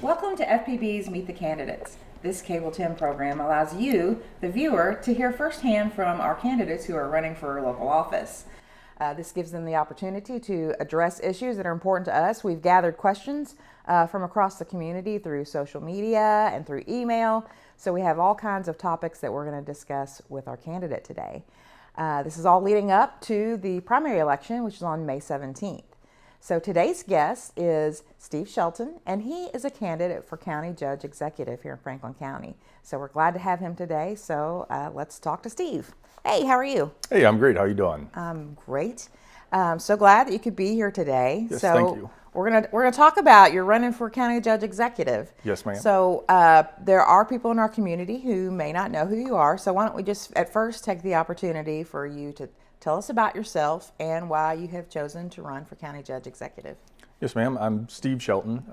Welcome to FPB's Meet the Candidates. This Cable 10 program allows you, the viewer, to hear firsthand from our candidates who are running for local office. This gives them the opportunity to address issues that are important to us. We've gathered questions from across the community through social media and through email. So we have all kinds of topics that we're going to discuss with our candidate today. This is all leading up to the primary election, which is on May 17th. So today's guest is Steve Shelton, and he is a candidate for County Judge Executive here in Franklin County. So we're glad to have him today. So let's talk to Steve. Hey, how are you? Hey, I'm great. How are you doing? I'm great. So glad that you could be here today. Yes, so thank you. We're gonna talk about you're running for County Judge Executive. Yes, ma'am. So there are people in our community who may not know who you are. So why don't we just at first take the opportunity for you to tell us about yourself and why you have chosen to run for County Judge Executive. Yes, ma'am. I'm Steve Shelton.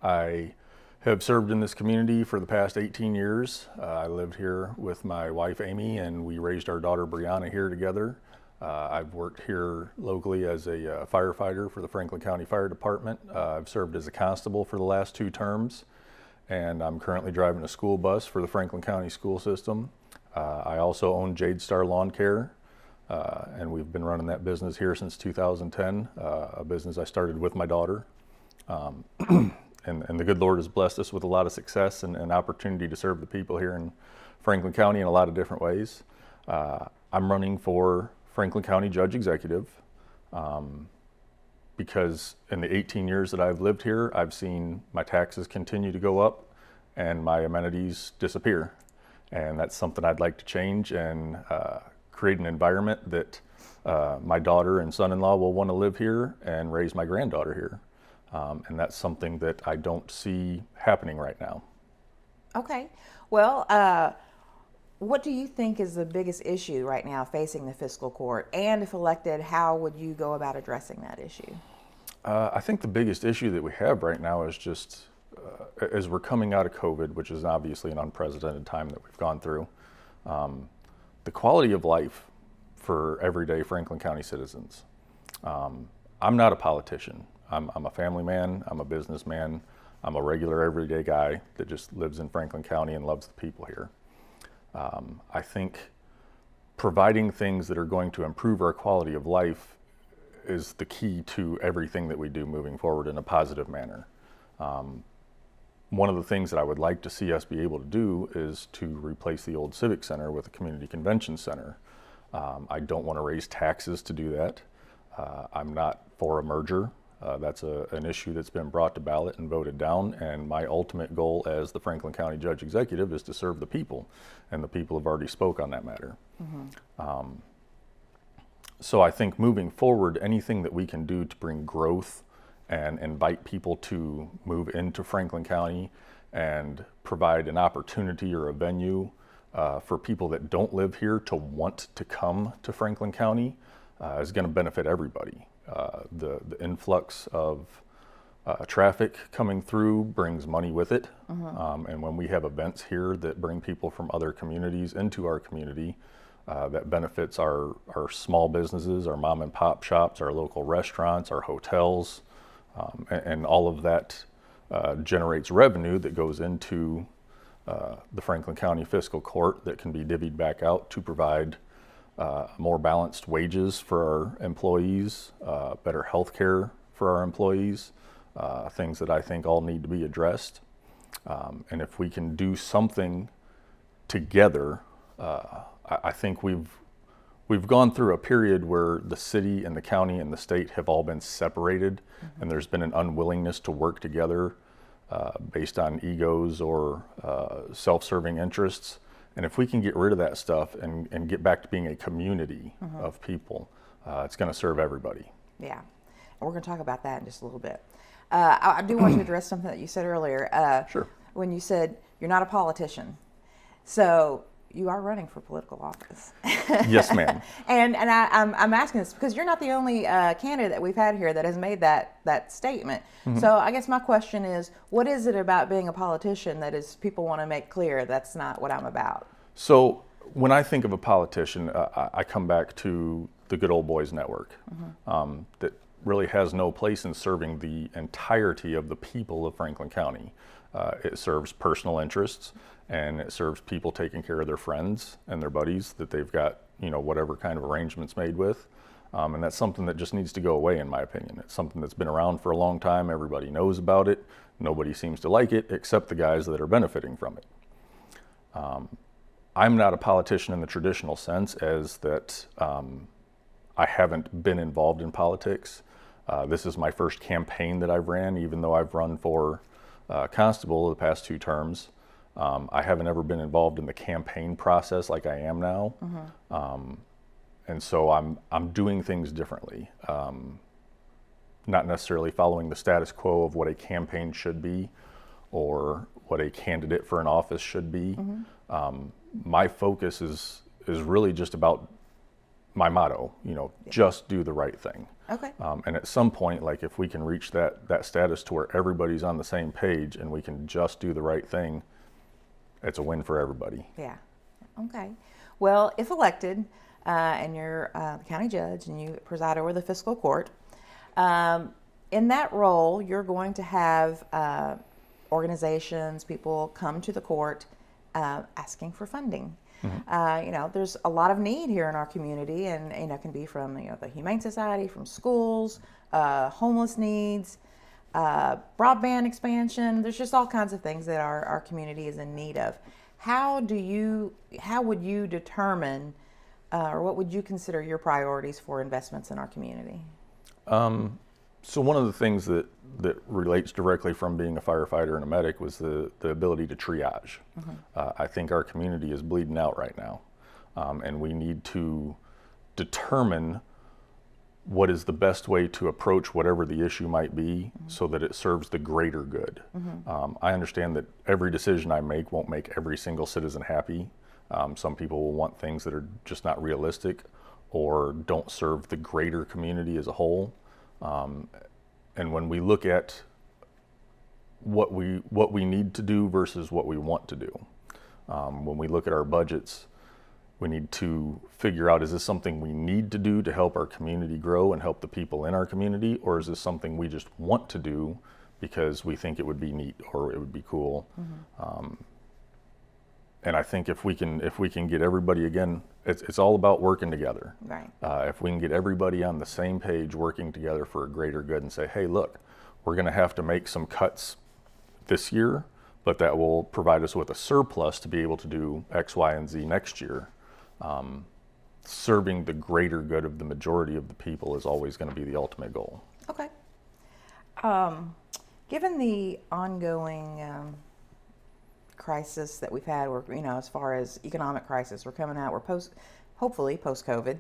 I have served in this community for the past 18 years. I lived here with my wife, Amy, and we raised our daughter, Brianna, here together. I've worked here locally as a firefighter for the Franklin County Fire Department. I've served as a constable for the last 2 terms, and I'm currently driving a school bus for the Franklin County school system. I also own Jade Star Lawn Care. And we've been running that business here since 2010, a business I started with my daughter. And the good Lord has blessed us with a lot of success and opportunity to serve the people here in Franklin County in a lot of different ways. I'm running for Franklin County Judge Executive because in the 18 years that I've lived here, I've seen my taxes continue to go up and my amenities disappear. And that's something I'd like to change and create an environment that my daughter and son-in-law will want to live here and raise my granddaughter here. And that's something that I don't see happening right now. Okay. Well, what do you think is the biggest issue right now facing the fiscal court? And if elected, how would you go about addressing that issue? I think the biggest issue that we have right now is just as we're coming out of COVID, which is obviously an unprecedented time that we've gone through, the quality of life for everyday Franklin County citizens. I'm not a politician. I'm a family man, I'm a businessman, I'm a regular everyday guy that just lives in Franklin County and loves the people here. I think providing things that are going to improve our quality of life is the key to everything that we do moving forward in a positive manner. One of the things that I would like to see us be able to do is to replace the old Civic Center with a community convention center. I don't want to raise taxes to do that. I'm not for a merger. That's an issue that's been brought to ballot and voted down, and my ultimate goal as the Franklin County Judge Executive is to serve the people, and the people have already spoke on that matter. Mm-hmm. So I think moving forward, anything that we can do to bring growth and invite people to move into Franklin County and provide an opportunity or a venue for people that don't live here to want to come to Franklin County is going to benefit everybody. The influx of traffic coming through brings money with it. Mm-hmm. And when we have events here that bring people from other communities into our community, that benefits our small businesses, our mom and pop shops, our local restaurants, our hotels, and all of that generates revenue that goes into the Franklin County Fiscal Court that can be divvied back out to provide more balanced wages for our employees, better health care for our employees, things that I think all need to be addressed. And if we can do something together, I think we've gone through a period where the city and the county and the state have all been separated, mm-hmm. and there's been an unwillingness to work together based on egos or self-serving interests. And if we can get rid of that stuff and get back to being a community mm-hmm. of people, it's going to serve everybody. Yeah, and we're going to talk about that in just a little bit. I do want to address something that you said earlier. Sure. When you said you're not a politician. So you are running for political office. Yes, ma'am. And I'm asking this because you're not the only candidate that we've had here that has made that statement. Mm-hmm. So I guess my question is, what is it about being a politician that is people want to make clear that's not what I'm about? So when I think of a politician, I come back to the Good Old Boys Network. Mm-hmm. That really has no place in serving the entirety of the people of Franklin County. It serves personal interests, and it serves people taking care of their friends and their buddies that they've got, whatever kind of arrangements made with. And that's something that just needs to go away, in my opinion. It's something that's been around for a long time. Everybody knows about it. Nobody seems to like it except the guys that are benefiting from it. I'm not a politician in the traditional sense, as that I haven't been involved in politics. This is my first campaign that I've ran, even though I've run for constable the past 2 terms. I haven't ever been involved in the campaign process like I am now. And so I'm doing things differently. Not necessarily following the status quo of what a campaign should be or what a candidate for an office should be. My focus is really just about my motto, just do the right thing. Okay. And at some point, like if we can reach that status to where everybody's on the same page and we can just do the right thing, it's a win for everybody. Yeah. Okay. Well, if elected, and you're the county judge and you preside over the fiscal court, in that role, you're going to have organizations, people come to the court asking for funding. There's a lot of need here in our community, and it can be from the Humane Society, from schools, homeless needs, broadband expansion. There's just all kinds of things that our community is in need of. How would you determine, or what would you consider your priorities for investments in our community? So one of the things that relates directly from being a firefighter and a medic was the ability to triage. I think our community is bleeding out right now, and we need to determine what is the best way to approach whatever the issue might be so that it serves the greater good. I understand that every decision I make won't make every single citizen happy. Some people will want things that are just not realistic or don't serve the greater community as a whole. And when we look at what we need to do versus what we want to do, when we look at our budgets, we need to figure out, is this something we need to do to help our community grow and help the people in our community, or is this something we just want to do because we think it would be neat or it would be cool? And I think if we can get everybody, again, it's all about working together. Right. If we can get everybody on the same page, working together for a greater good, and say, hey, look, we're going to have to make some cuts this year, but that will provide us with a surplus to be able to do X, Y, and Z next year. Serving the greater good of the majority of the people is always going to be the ultimate goal. Okay. Given the ongoing crisis that we've had, as far as economic crisis, we're coming out, hopefully post-COVID,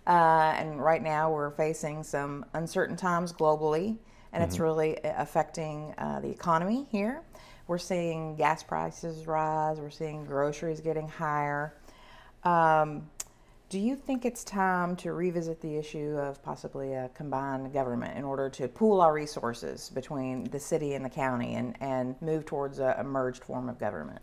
and right now we're facing some uncertain times globally, and it's really affecting the economy here. We're seeing gas prices rise, we're seeing groceries getting higher. Do you think it's time to revisit the issue of possibly a combined government in order to pool our resources between the city and the county and move towards a merged form of government?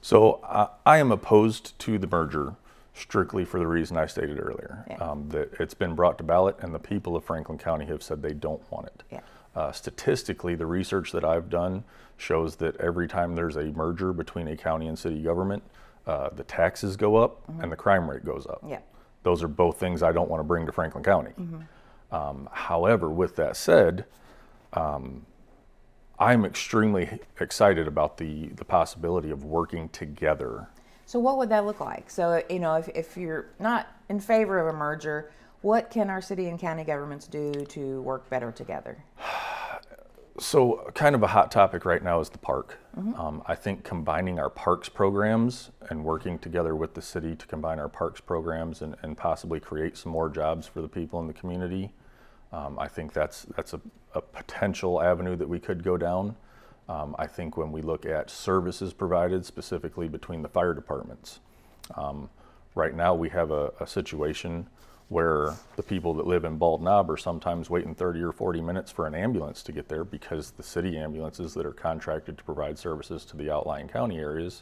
So I am opposed to the merger strictly for the reason I stated earlier, that it's been brought to ballot and the people of Franklin County have said they don't want it. Yeah. Statistically, the research that I've done shows that every time there's a merger between a county and city government, the taxes go up and the crime rate goes up. Yeah. Those are both things I don't want to bring to Franklin County. However, with that said, I'm extremely excited about the possibility of working together. So what would that look like? So, if you're not in favor of a merger, what can our city and county governments do to work better together? So kind of a hot topic right now is the park. I think combining our parks programs and working together with the city to combine our parks programs and possibly create some more jobs for the people in the community. I think that's a potential avenue that we could go down. I think when we look at services provided specifically between the fire departments, right now we have a situation where the people that live in Bald Knob are sometimes waiting 30 or 40 minutes for an ambulance to get there because the city ambulances that are contracted to provide services to the outlying county areas,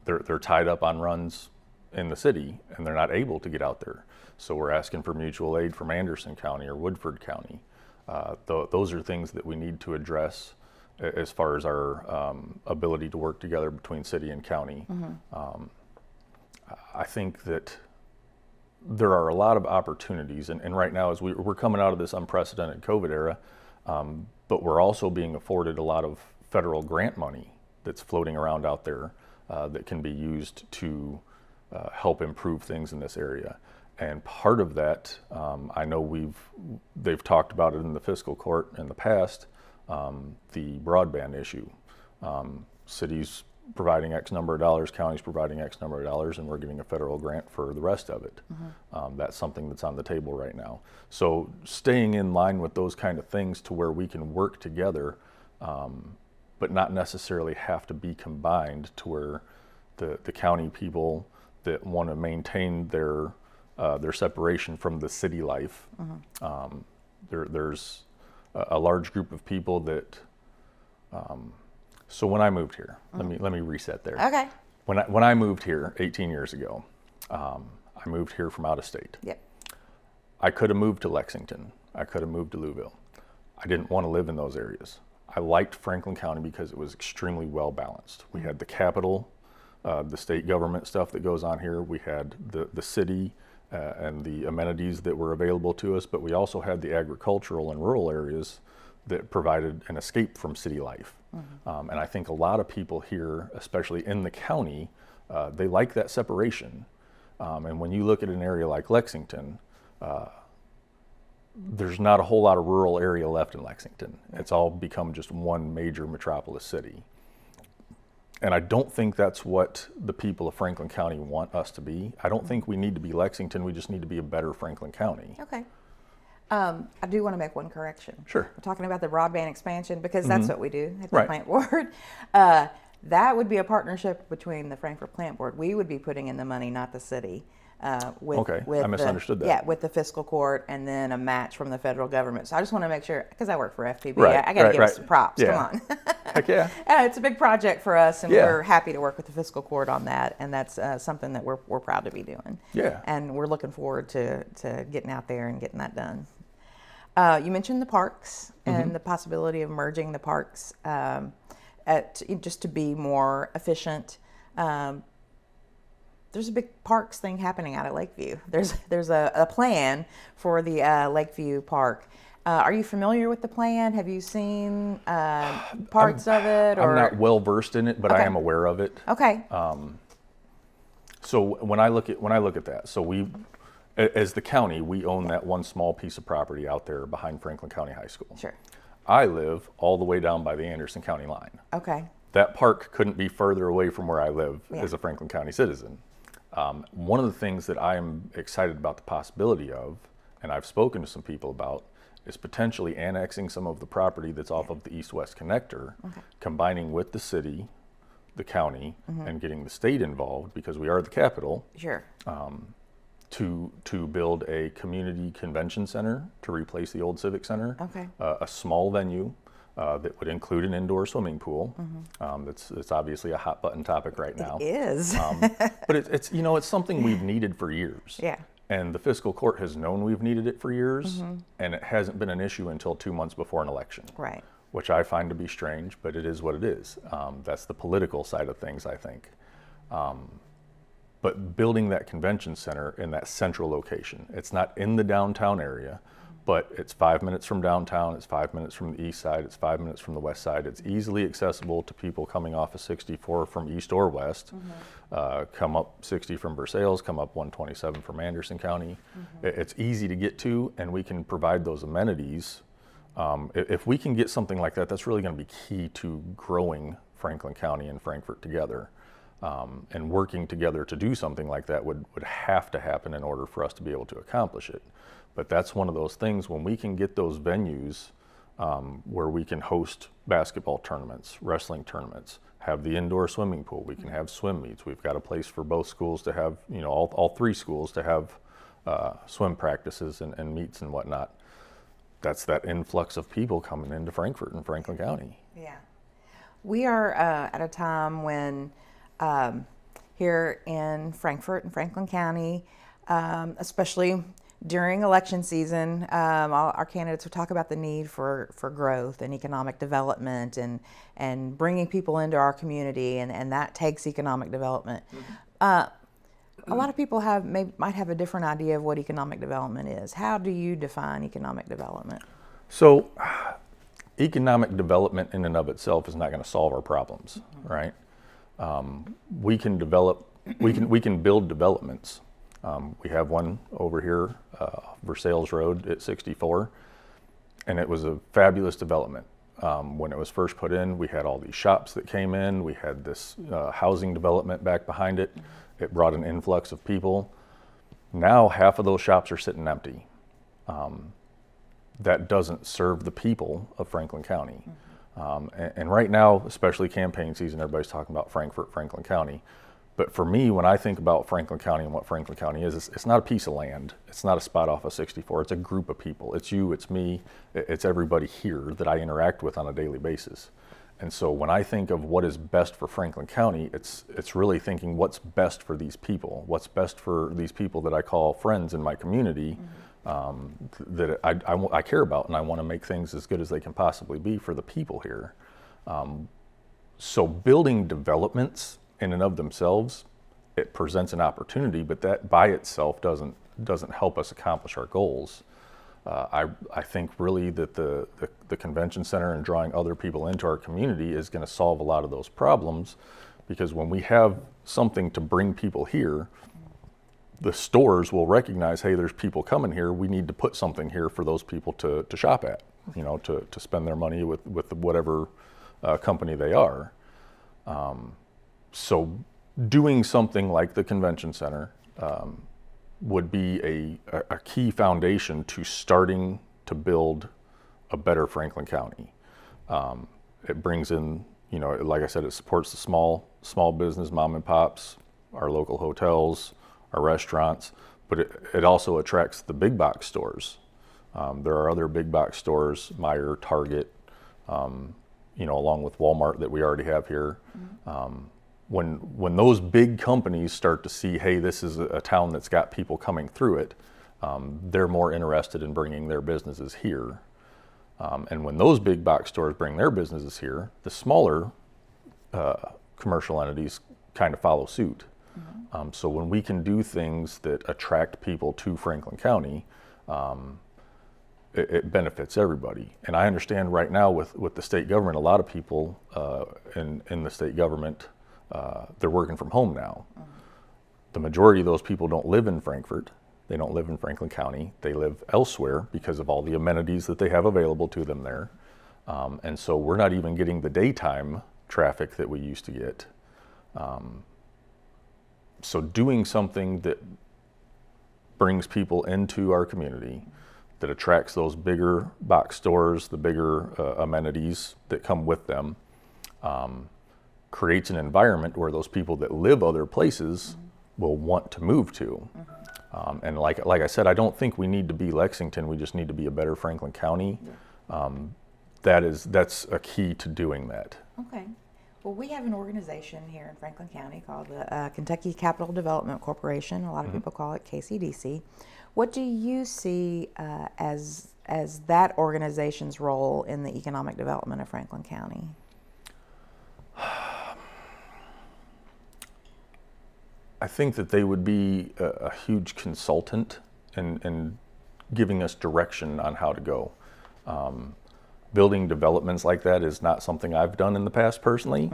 they're tied up on runs in the city and they're not able to get out there. So we're asking for mutual aid from Anderson County or Woodford County. Those are things that we need to address as far as our ability to work together between city and county. I think that there are a lot of opportunities, and right now as we're coming out of this unprecedented COVID era, but we're also being afforded a lot of federal grant money that's floating around out there that can be used to help improve things in this area. And part of that, I know they've talked about it in the fiscal court in the past, the broadband issue. Cities providing X number of dollars, counties providing X number of dollars, and we're getting a federal grant for the rest of it. That's something that's on the table right now. So staying in line with those kind of things to where we can work together, but not necessarily have to be combined to where the county people that want to maintain their separation from the city life. There's a large group of people that. So when I moved here, let me reset there. Okay. When I moved here 18 years ago, I moved here from out of state. Yep. I could have moved to Lexington. I could have moved to Louisville. I didn't want to live in those areas. I liked Franklin County because it was extremely well balanced. We had the capital, the state government stuff that goes on here. We had the city and the amenities that were available to us, but we also had the agricultural and rural areas that provided an escape from city life. And I think a lot of people here, especially in the county, they like that separation. And when you look at an area like Lexington, there's not a whole lot of rural area left in Lexington. It's all become just one major metropolis city. And I don't think that's what the people of Franklin County want us to be. I don't think we need to be Lexington, we just need to be a better Franklin County. Okay. I do want to make one correction. Sure. We're talking about the broadband expansion because that's what we do at the Right. plant board. That would be a partnership between the Frankfort Plant Board. We would be putting in the money, not the city. Okay, I misunderstood that. Yeah, with the fiscal court and then a match from the federal government. So I just want to make sure, because I work for FPB, Right, I got to give right. us some props. Yeah. Come on. Heck yeah. It's a big project for us, and Yeah. we're happy to work with the fiscal court on that. And that's something that we're proud to be doing. Yeah. And we're looking forward to getting out there and getting that done. You mentioned the parks and the possibility of merging the parks just to be more efficient. There's a big parks thing happening out at Lakeview. There's a plan for the Lakeview Park. Are you familiar with the plan? Have you seen parts of it? Or? I'm not well versed in it, but I am aware of it. Okay. So when I look at that, so we, as the county, we own that one small piece of property out there behind Franklin County High School. Sure. I live all the way down by the Anderson County line. Okay. That park couldn't be further away from where I live as a Franklin County citizen. One of the things that I am excited about the possibility of, and I've spoken to some people about, is potentially annexing some of the property that's off of the east-west connector, combining with the city, the county, and getting the state involved, because we are the capital. Sure. To build a community convention center to replace the old Civic Center. Okay. A small venue that would include an indoor swimming pool. It's obviously a hot button topic right now. It is. But it's something we've needed for years. Yeah. And the fiscal court has known we've needed it for years, and it hasn't been an issue until 2 months before an election. Right. Which I find to be strange, but it is what it is. That's the political side of things, I think. But building that convention center in that central location, it's not in the downtown area, but it's 5 minutes from downtown, it's 5 minutes from the east side, it's 5 minutes from the west side. It's easily accessible to people coming off of 64 from east or west, come up 60 from Versailles, come up 127 from Anderson County. It's easy to get to, and we can provide those amenities. If we can get something like that, that's really going to be key to growing Franklin County and Frankfort together. And working together to do something like that would have to happen in order for us to be able to accomplish it. But that's one of those things, when we can get those venues where we can host basketball tournaments, wrestling tournaments, have the indoor swimming pool, we can have swim meets. We've got a place for both schools to have, all three schools to have swim practices and meets and whatnot. That's that influx of people coming into Frankfort and Franklin County. Yeah. We are at a time when here in Frankfort and Franklin County, especially During election season, all our candidates will talk about the need for growth and economic development and bringing people into our community, and that takes economic development. A lot of people might have a different idea of what economic development is. How do you define economic development? So, economic development in and of itself is not going to solve our problems, right? We can build developments. We have one over here, Versailles Road at 64, and it was a fabulous development. When it was first put in, we had all these shops that came in. We had this housing development back behind it. It brought an influx of people. Now half of those shops are sitting empty. That doesn't serve the people of Franklin County. And right now, especially campaign season, everybody's talking about Frankfort, Franklin County. But for me, when I think about Franklin County and what Franklin County is, it's not a piece of land. It's not a spot off of 64. It's a group of people. It's you, it's me, it's everybody here that I interact with on a daily basis. And so when I think of what is best for Franklin County, it's really thinking what's best for these people, what's best for these people that I call friends in my community, that I care about, and I want to make things as good as they can possibly be for the people here. So building developments in and of themselves, it presents an opportunity, but that by itself doesn't help us accomplish our goals. I think really that the convention center and drawing other people into our community is going to solve a lot of those problems, because when we have something to bring people here, the stores will recognize, hey, there's people coming here. We need to put something here for those people to shop at, to spend their money with whatever company they are. So doing something like the convention center would be a key foundation to starting to build a better Franklin County. It brings in, like I said, it supports the small business, mom and pops, our local hotels, our restaurants, but it also attracts the big box stores. There are other big box stores, Meijer, Target, along with Walmart that we already have here. When those big companies start to see, hey, this is a town that's got people coming through it, they're more interested in bringing their businesses here. And when those big box stores bring their businesses here, the smaller commercial entities kind of follow suit. So when we can do things that attract people to Franklin County, it benefits everybody. And I understand right now with the state government, a lot of people in the state government, they're working from home now. The majority of those people don't live in Frankfort. They don't live in Franklin County. They live elsewhere because of all the amenities that they have available to them there. And so we're not even getting the daytime traffic that we used to get. So doing something that brings people into our community, that attracts those bigger box stores, the bigger amenities that come with them, creates an environment where those people that live other places will want to move to. And like I said, I don't think we need to be Lexington. We just need to be a better Franklin County. That's a key to doing that. Okay. Well, we have an organization here in Franklin County called the Kentucky Capital Development Corporation. A lot of people call it KCDC. What do you see as that organization's role in the economic development of Franklin County? I think that they would be a huge consultant in giving us direction on how to go. Building developments like that is not something I've done in the past personally.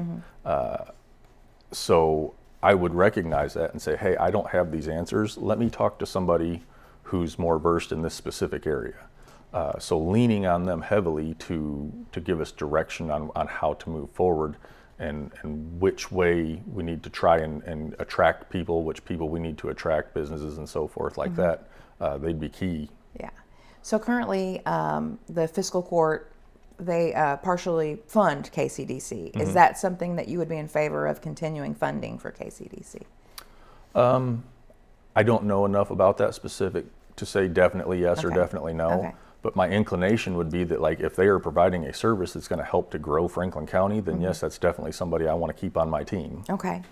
So I would recognize that and say, hey, I don't have these answers. Let me talk to somebody who's more versed in this specific area. So leaning on them heavily to give us direction on how to move forward and which way we need to try and attract people, which people we need to attract, businesses and so forth like that. They'd be key. Yeah. So currently the fiscal court, they partially fund KCDC. Is that something that you would be in favor of continuing funding for KCDC? I don't know enough about that specific to say definitely yes or definitely no. Okay. But my inclination would be that, like, if they are providing a service that's going to help to grow Franklin County, then yes, that's definitely somebody I want to keep on my team. Okay.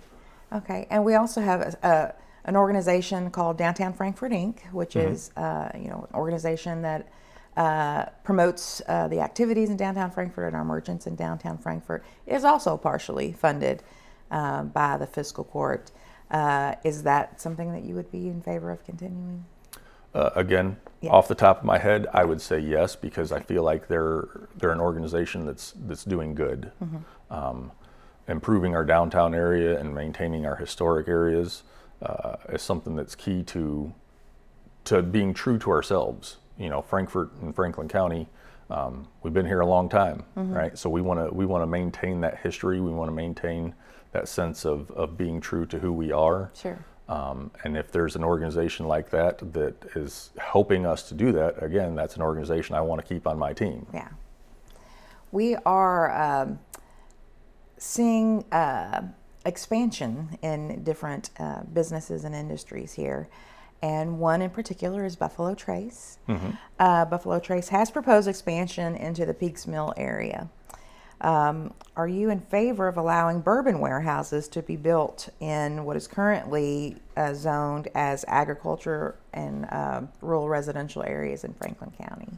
And we also have an organization called Downtown Frankfurt Inc., which is an organization that promotes the activities in downtown Frankfurt and our merchants in downtown Frankfurt. It is also partially funded by the fiscal court. Is that something that you would be in favor of continuing? Again, Yeah. off the top of my head, I would say yes, because I feel like they're an organization that's doing good, improving our downtown area and maintaining our historic areas is something that's key to being true to ourselves. Frankfurt and Franklin County, we've been here a long time, right? So we want to maintain that history. We want to maintain that sense of being true to who we are. Sure. And if there's an organization like that is helping us to do that, again, that's an organization I want to keep on my team. Yeah. We are seeing expansion in different businesses and industries here. And one in particular is Buffalo Trace. Buffalo Trace has proposed expansion into the Peaks Mill area. Are you in favor of allowing bourbon warehouses to be built in what is currently zoned as agriculture and rural residential areas in Franklin County?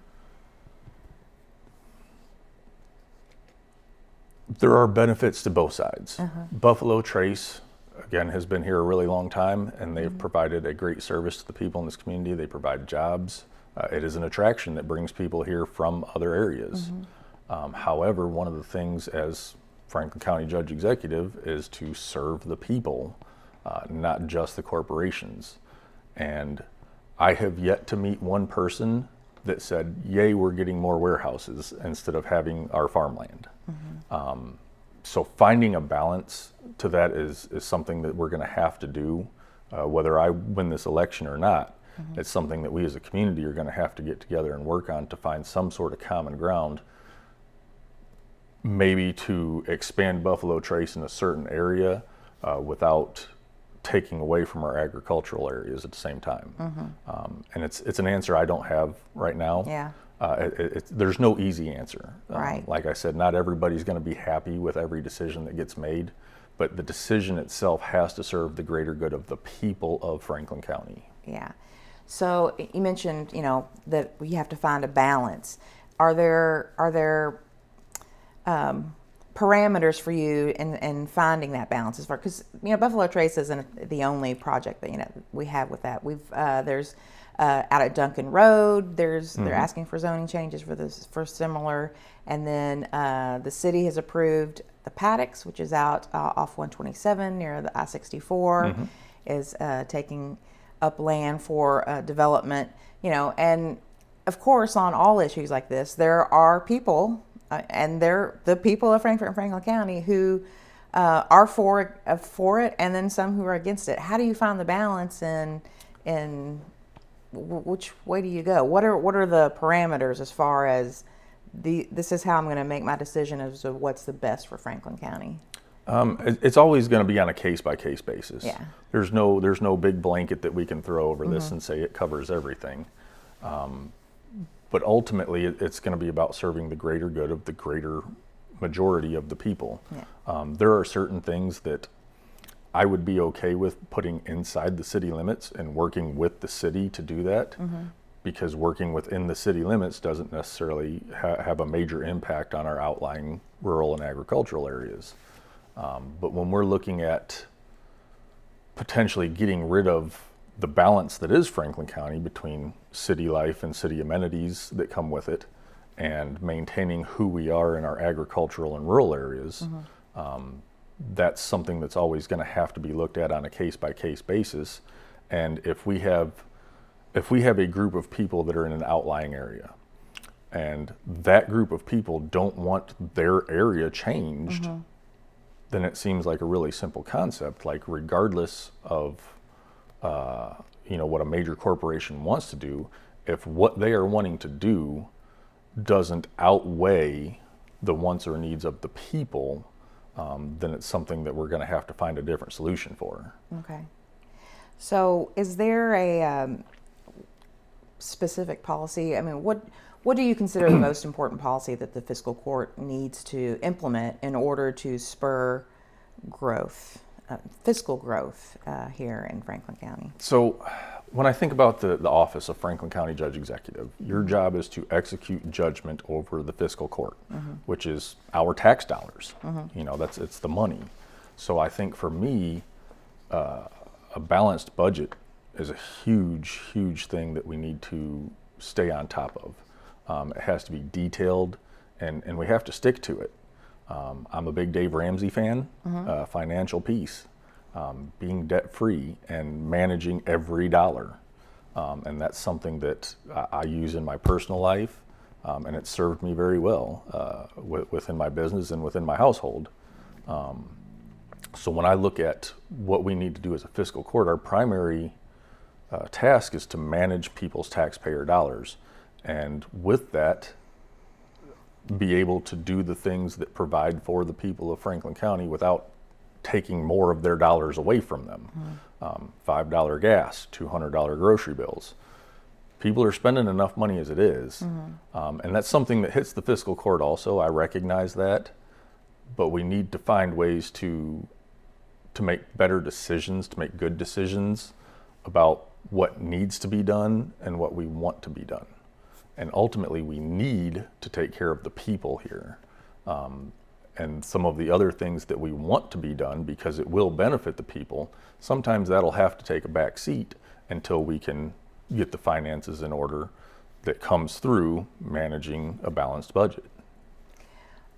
There are benefits to both sides. Buffalo Trace, again, has been here a really long time, and they've provided a great service to the people in this community. They provide jobs. It is an attraction that brings people here from other areas. However, one of the things as Franklin County Judge Executive is to serve the people, not just the corporations. And I have yet to meet one person that said, yay, we're getting more warehouses instead of having our farmland. So finding a balance to that is something that we're going to have to do, whether I win this election or not. It's something that we as a community are going to have to get together and work on to find some sort of common ground, maybe to expand Buffalo Trace in a certain area without taking away from our agricultural areas at the same time. And it's an answer I don't have right now. Yeah. There's no easy answer. Right. Like I said, not everybody's going to be happy with every decision that gets made, but the decision itself has to serve the greater good of the people of Franklin County. Yeah. So you mentioned, that we have to find a balance. Are there parameters for you in finding that balance as far, because Buffalo Trace isn't the only project that we have with that. We've there's out at Duncan Road, they're asking for zoning changes for similar, and then the city has approved the Paddocks, which is out off 127 near the I-64, is taking up land for development. And of course, on all issues like this, there are people. And they're the people of Frankfurt and Franklin County who are for it, and then some who are against it. How do you find the balance, and which way do you go? What are the parameters as far as this is how I'm going to make my decision as to what's the best for Franklin County? It's always going to be on a case-by-case basis. Yeah. There's no big blanket that we can throw over this and say it covers everything. But ultimately, it's going to be about serving the greater good of the greater majority of the people. Yeah. There are certain things that I would be okay with putting inside the city limits and working with the city to do that, because working within the city limits doesn't necessarily have a major impact on our outlying rural and agricultural areas. But when we're looking at potentially getting rid of the balance that is Franklin County between city life and city amenities that come with it, and maintaining who we are in our agricultural and rural areas, that's something that's always going to have to be looked at on a case-by-case basis. And if we have a group of people that are in an outlying area, and that group of people don't want their area changed, then it seems like a really simple concept. Like, regardless of what a major corporation wants to do, if what they are wanting to do doesn't outweigh the wants or needs of the people, then it's something that we're going to have to find a different solution for. Okay. So is there a specific policy? I mean, what do you consider the most important policy that the fiscal court needs to implement in order to spur growth fiscal growth here in Franklin County? So when I think about the office of Franklin County Judge Executive, your job is to execute judgment over the fiscal court, which is our tax dollars. You know, it's the money. So I think for me, a balanced budget is a huge, huge thing that we need to stay on top of. It has to be detailed, and we have to stick to it. I'm a big Dave Ramsey fan, financial peace, being debt-free and managing every dollar. And that's something that I use in my personal life, and it served me very well within my business and within my household. So when I look at what we need to do as a fiscal court, our primary task is to manage people's taxpayer dollars. And with that, be able to do the things that provide for the people of Franklin County without taking more of their dollars away from them. $5 gas, $200 grocery bills. People are spending enough money as it is. And that's something that hits the fiscal court also. I recognize that. But we need to find ways to make better decisions, to make good decisions about what needs to be done and what we want to be done. And ultimately, we need to take care of the people here. And some of the other things that we want to be done because it will benefit the people, sometimes that'll have to take a back seat until we can get the finances in order that comes through managing a balanced budget.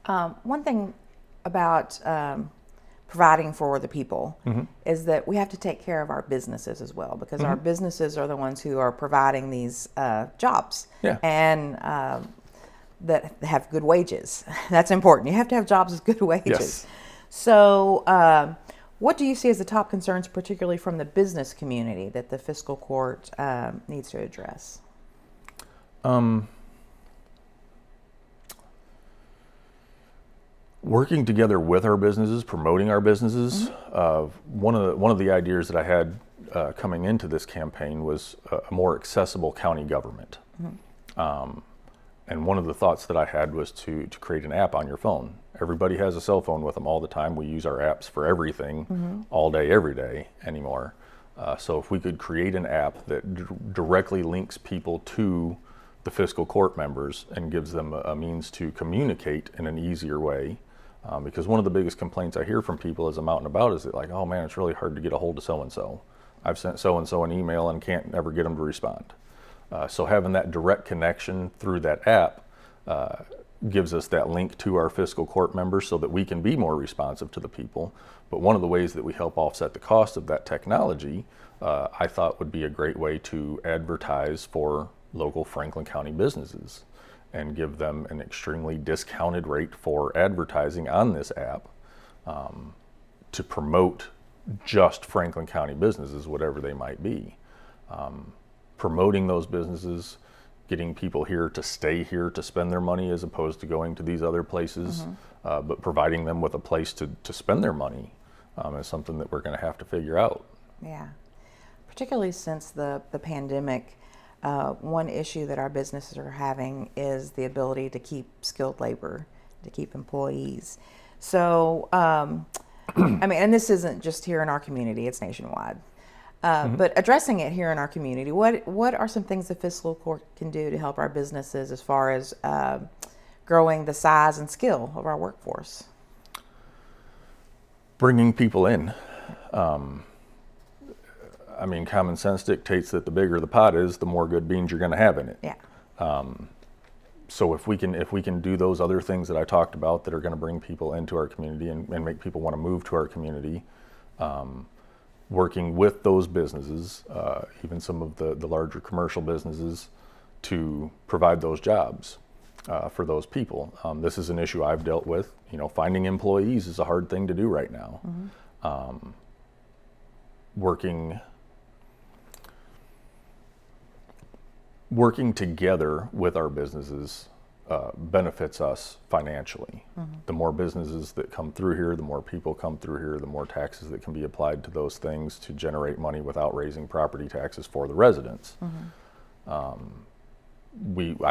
One thing about providing for the people is that we have to take care of our businesses as well, because our businesses are the ones who are providing these jobs and that have good wages. That's important. You have to have jobs with good wages. Yes. So what do you see as the top concerns, particularly from the business community, that the fiscal court needs to address? Working together with our businesses, promoting our businesses. One of the ideas that I had coming into this campaign was a more accessible county government. And one of the thoughts that I had was to create an app on your phone. Everybody has a cell phone with them all the time. We use our apps for everything, all day, every day anymore. So if we could create an app that directly links people to the fiscal court members and gives them a means to communicate in an easier way. Because one of the biggest complaints I hear from people as I'm out and about is that, like, oh man, it's really hard to get a hold of so-and-so. I've sent so-and-so an email and can't ever get them to respond. So having that direct connection through that app gives us that link to our fiscal court members so that we can be more responsive to the people. But one of the ways that we help offset the cost of that technology, I thought would be a great way to advertise for local Franklin County businesses and give them an extremely discounted rate for advertising on this app to promote just Franklin County businesses, whatever they might be. Promoting those businesses, getting people here to stay here to spend their money as opposed to going to these other places, but providing them with a place to spend their money is something that we're going to have to figure out. Yeah, particularly since the pandemic. One issue that our businesses are having is the ability to keep skilled labor, to keep employees. So, I mean, and this isn't just here in our community, it's nationwide. But addressing it here in our community, what are some things the fiscal court can do to help our businesses as far as growing the size and skill of our workforce? Bringing people in. I mean, common sense dictates that the bigger the pot is, the more good beans you're going to have in it. Yeah. So if we can do those other things that I talked about that are going to bring people into our community and make people want to move to our community, working with those businesses, even some of the larger commercial businesses, to provide those jobs for those people. This is an issue I've dealt with. You know, finding employees is a hard thing to do right now. Working together with our businesses benefits us financially. The more businesses that come through here, the more people come through here, the more taxes that can be applied to those things to generate money without raising property taxes for the residents. I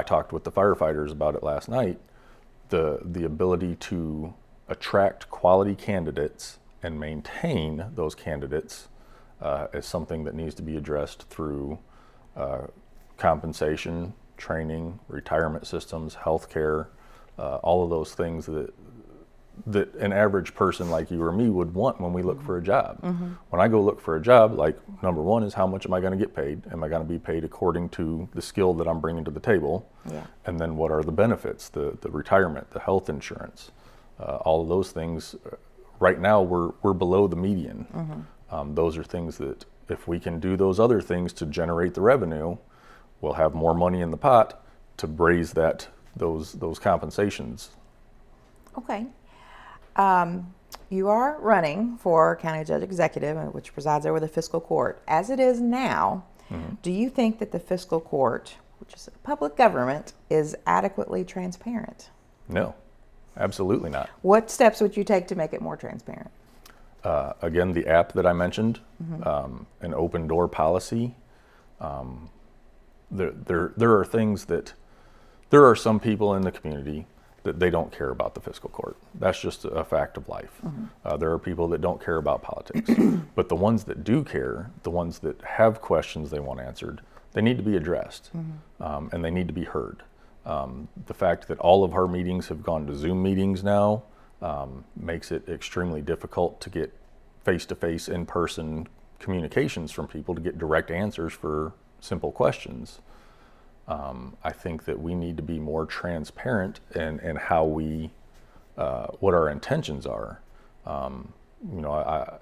talked with the firefighters about it last night. The ability to attract quality candidates and maintain those candidates is something that needs to be addressed through compensation, training, retirement systems, healthcare, all of those things that an average person like you or me would want when we look for a job. When I go look for a job, like, number one is, how much am I going to get paid? Am I going to be paid according to the skill that I'm bringing to the table? Yeah. And then what are the benefits, the retirement, the health insurance, all of those things. Right now we're below the median. Those are things that, if we can do those other things to generate the revenue, we'll have more money in the pot to raise those compensations. Okay. You are running for County Judge Executive, which presides over the fiscal court. As it is now, do you think that the fiscal court, which is a public government, is adequately transparent? No, absolutely not. What steps would you take to make it more transparent? Again, the app that I mentioned, an open door policy. There are things that, there are some people in the community that they don't care about the fiscal court. That's just a fact of life. There are people that don't care about politics. But the ones that do care, the ones that have questions they want answered, they need to be addressed, and they need to be heard. The fact that all of our meetings have gone to Zoom meetings now makes it extremely difficult to get face-to-face, in-person communications from people to get direct answers for simple questions. I think that we need to be more transparent in how we, what our intentions are.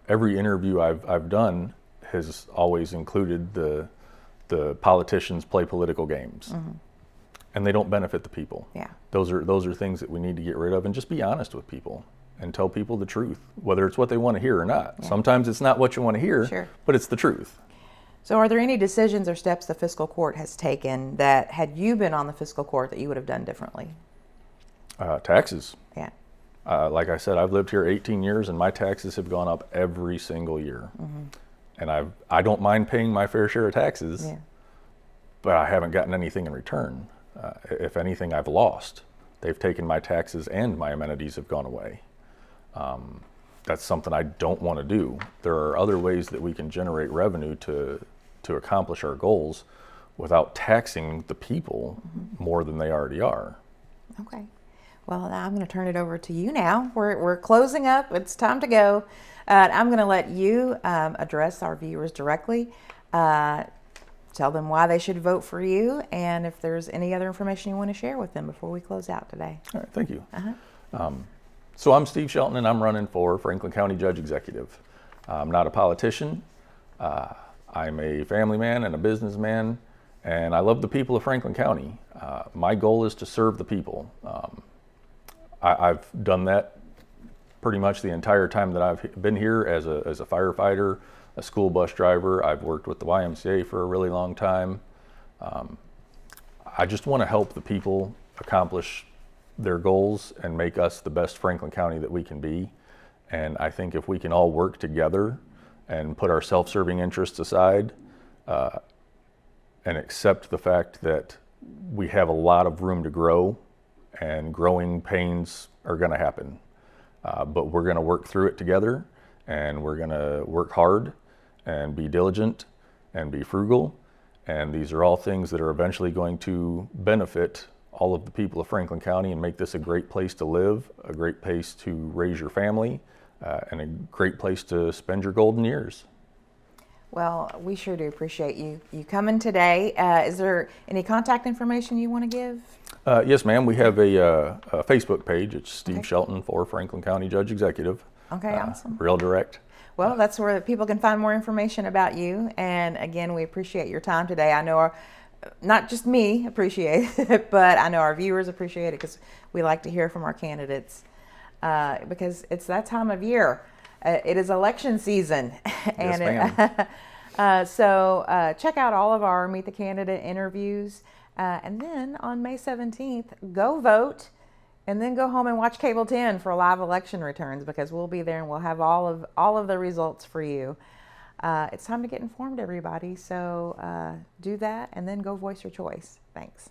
Every interview I've done has always included the politicians play political games, and they don't benefit the people. Yeah. Those are things that we need to get rid of, and just be honest with people and tell people the truth, whether it's what they want to hear or not. Yeah. Sometimes it's not what you want to hear, sure, but it's the truth. So are there any decisions or steps the fiscal court has taken that, had you been on the fiscal court, that you would have done differently? Taxes. Yeah. Like I said, I've lived here 18 years, and my taxes have gone up every single year. And I don't mind paying my fair share of taxes, but I haven't gotten anything in return. If anything, I've lost. They've taken my taxes and my amenities have gone away. That's something I don't want to do. There are other ways that we can generate revenue to accomplish our goals without taxing the people more than they already are. Okay. Well, now I'm going to turn it over to you now. We're closing up. It's time to go. I'm going to let you address our viewers directly. Tell them why they should vote for you, and if there's any other information you want to share with them before we close out today. All right, thank you. So I'm Steve Shelton, and I'm running for Franklin County Judge Executive. I'm not a politician. I'm a family man and a businessman, and I love the people of Franklin County. My goal is to serve the people. I've done that pretty much the entire time that I've been here as a firefighter, a school bus driver. I've worked with the YMCA for a really long time. I just want to help the people accomplish their goals and make us the best Franklin County that we can be. And I think if we can all work together and put our self-serving interests aside, and accept the fact that we have a lot of room to grow, and growing pains are going to happen. But we're going to work through it together, and we're going to work hard and be diligent and be frugal. And these are all things that are eventually going to benefit all of the people of Franklin County and make this a great place to live, a great place to raise your family, and a great place to spend your golden years. Well, we sure do appreciate you coming today. Is there any contact information you want to give? Yes, ma'am. We have a Facebook page. It's Steve Shelton for Franklin County Judge Executive. Okay, awesome. Real direct. Well, that's where people can find more information about you. And again, we appreciate your time today. I know not just me appreciate it, but I know our viewers appreciate it, because we like to hear from our candidates, because it's that time of year. It is election season. Yes, ma'am. So check out all of our Meet the Candidate interviews. And then on May 17th, go vote, and then go home and watch Cable 10 for live election returns, because we'll be there and we'll have all of the results for you. It's time to get informed, everybody. So do that, and then go voice your choice. Thanks.